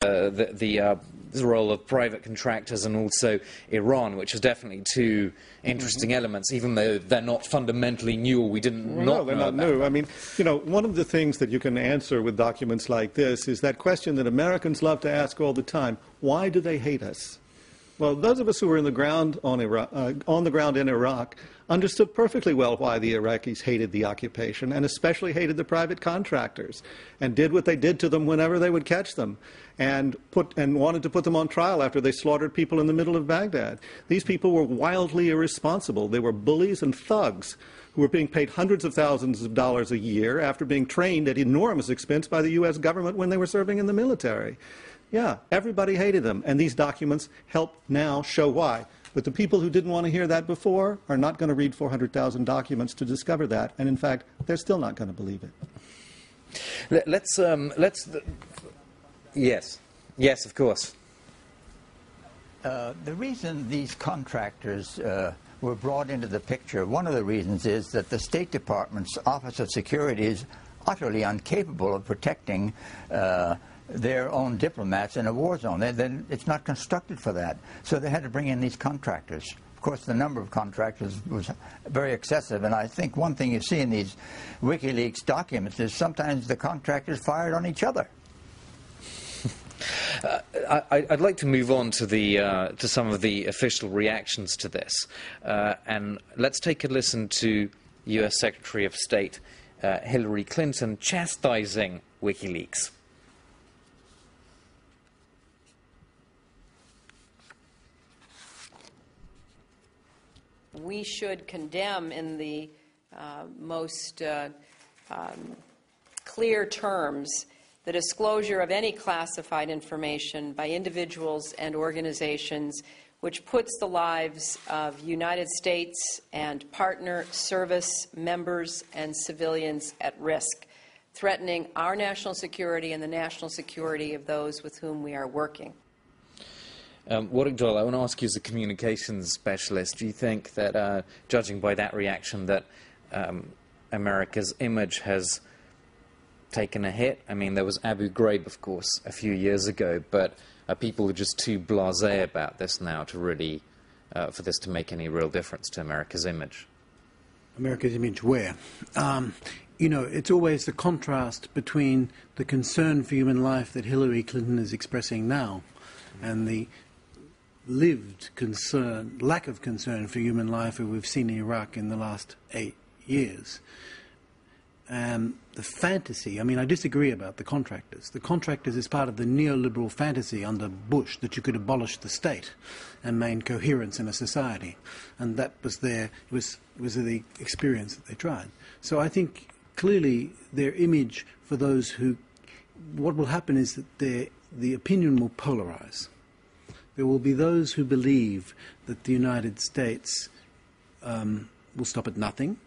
the role of private contractors and also Iran, which is definitely two interesting elements, even though they're not fundamentally new or we didn't well, not no, they're know not about new. them. I mean, you know, one of the things that you can answer with documents like this is that question that Americans love to ask all the time: why do they hate us? Well, those of us who were on the ground in Iraq understood perfectly well why the Iraqis hated the occupation, and especially hated the private contractors, and did what they did to them whenever they would catch them, and wanted to put them on trial after they slaughtered people in the middle of Baghdad. These people were wildly irresponsible. They were bullies and thugs who were being paid hundreds of thousands of dollars a year after being trained at enormous expense by the U.S. government when they were serving in the military. Yeah, everybody hated them, and these documents help now show why. But the people who didn't want to hear that before are not going to read 400,000 documents to discover that, and in fact, they're still not going to believe it. Yes, of course. The reason these contractors were brought into the picture, one of the reasons is that the State Department's Office of Security is utterly incapable of protecting their own diplomats in a war zone. It's not constructed for that. So they had to bring in these contractors. Of course, the number of contractors was very excessive, and I think one thing you see in these Wikileaks documents is sometimes the contractors fired on each other. I'd like to move on to some of the official reactions to this, and let's take a listen to U.S. Secretary of State Hillary Clinton chastising WikiLeaks. We should condemn in the most clear terms the disclosure of any classified information by individuals and organizations which puts the lives of United States and partner service members and civilians at risk, threatening our national security and the national security of those with whom we are working. Warwick Doyle, I want to ask you as a communications specialist, do you think that, judging by that reaction, that America's image has taken a hit? I mean, there was Abu Ghraib, of course, a few years ago, but people are just too blasé about this now to really, for this to make any real difference to America's image. America's image where? You know, it's always the contrast between the concern for human life that Hillary Clinton is expressing now and the lived concern, lack of concern for human life that we've seen in Iraq in the last 8 years. The fantasy, I mean, I disagree about the contractors. The contractors is part of the neoliberal fantasy under Bush that you could abolish the state and maintain coherence in a society. And that was it was the experience that they tried. So I think clearly their image for those who, what will happen is that the opinion will polarize. There will be those who believe that the United States will stop at nothing,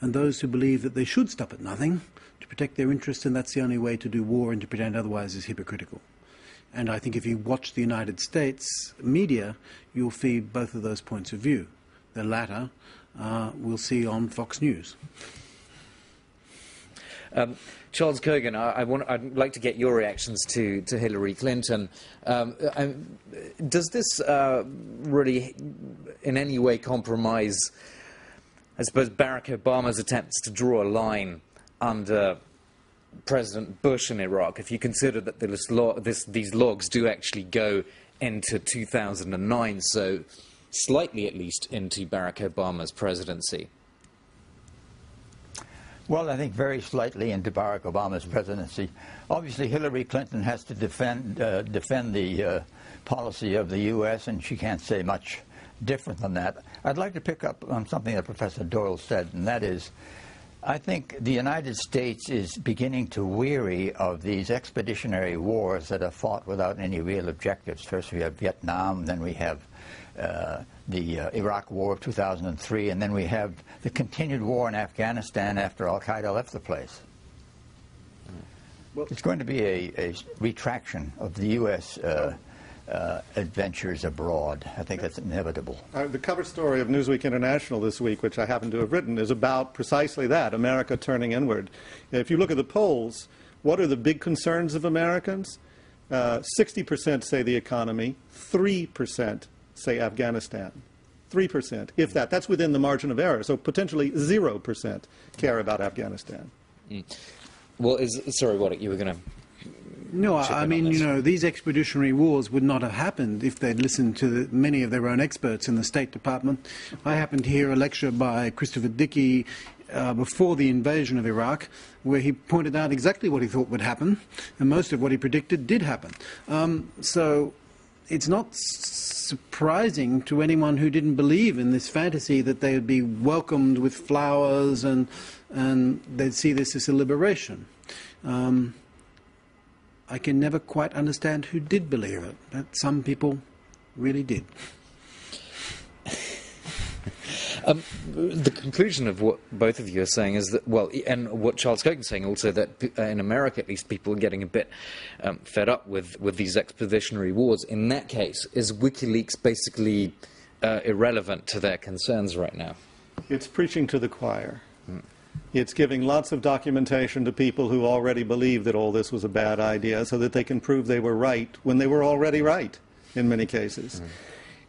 and those who believe that they should stop at nothing to protect their interests, and that's the only way to do war, and to pretend otherwise is hypocritical. And I think if you watch the United States media, you'll see both of those points of view. The latter we'll see on Fox News. Charles Kogan, I'd like to get your reactions to Hillary Clinton. Does this really in any way compromise, I suppose, Barack Obama's attempts to draw a line under President Bush in Iraq, if you consider that these logs do actually go into 2009, so slightly at least into Barack Obama's presidency? Well, I think very slightly into Barack Obama's presidency. Obviously, Hillary Clinton has to defend the policy of the U.S., and she can't say much different than that. I'd like to pick up on something that Professor Doyle said, and that is, I think the United States is beginning to weary of these expeditionary wars that are fought without any real objectives. First we have Vietnam, then we have the Iraq War of 2003, and then we have the continued war in Afghanistan after al-Qaeda left the place. Well, it's going to be a retraction of the U.S. Adventures abroad. I think that's inevitable. The cover story of Newsweek International this week, which I happen to have written, is about precisely that, America turning inward. If you look at the polls, what are the big concerns of Americans? 60% say the economy, 3% say Afghanistan. 3%, if that. That's within the margin of error. So potentially 0% care about Afghanistan. Well, sorry, what you were going to... No, I mean, you know, these expeditionary wars would not have happened if they'd listened to many of their own experts in the State Department. I happened to hear a lecture by Christopher Dickey before the invasion of Iraq, where he pointed out exactly what he thought would happen, and most of what he predicted did happen. So it's not surprising to anyone who didn't believe in this fantasy that they would be welcomed with flowers and they'd see this as a liberation. I can never quite understand who did believe it, but some people really did. The conclusion of what both of you are saying is that, well, and what Charles Kogan's saying also, that in America at least people are getting a bit fed up with these expeditionary wars. In that case, is Wikileaks basically irrelevant to their concerns right now? It's preaching to the choir. It's giving lots of documentation to people who already believe that all this was a bad idea so that they can prove they were right when they were already right in many cases.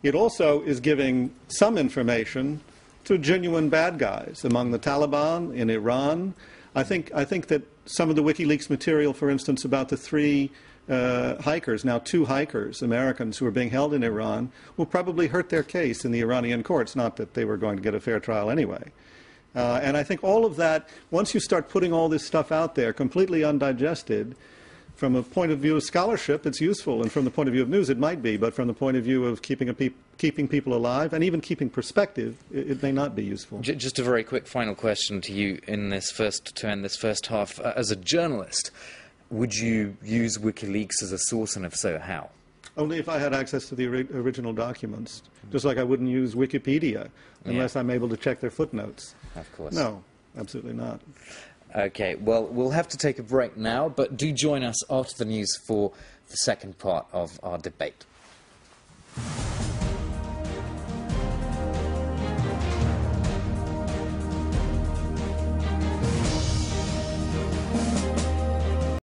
It also is giving some information to genuine bad guys among the Taliban, in Iran. I think that some of the WikiLeaks material, for instance, about the 3 hikers, now 2 hikers, Americans who are being held in Iran, will probably hurt their case in the Iranian courts, not that they were going to get a fair trial anyway. And I think all of that, once you start putting all this stuff out there completely undigested, from a point of view of scholarship, it's useful, and from the point of view of news, it might be, but from the point of view of keeping people alive, and even keeping perspective, it may not be useful. Just a very quick final question to you to end this first half. As a journalist, would you use WikiLeaks as a source, and if so, how? Only if I had access to the original documents, just like I wouldn't use Wikipedia unless I'm able to check their footnotes. Of course. No, absolutely not. Okay, well, we'll have to take a break now, but do join us after the news for the second part of our debate.